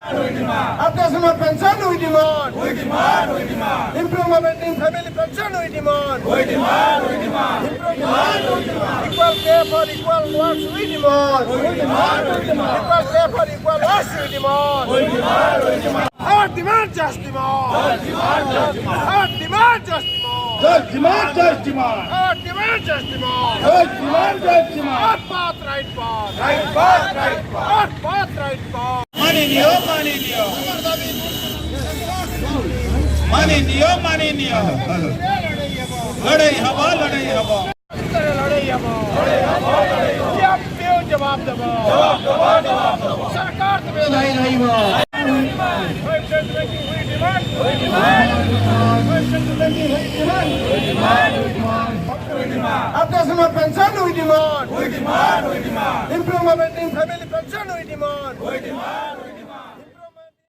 Update of pension, we demand. Improvement in family pension, we demand. Improvement. Equal pay for equal works, we demand. Equal pay for equal works, we demand. Our demand, just demand. Our demand, just demand. Just demand, just demand. Our demand, just demand. Just demand, just demand. Our path, right path. Right path, right path. Our path, right path. माननीय माननीय माननीय माननीय लड़ाई हवा लड़ाई हवा जवाब दबो सरकार Update of pension, we demand. Improvement in family pension, we demand.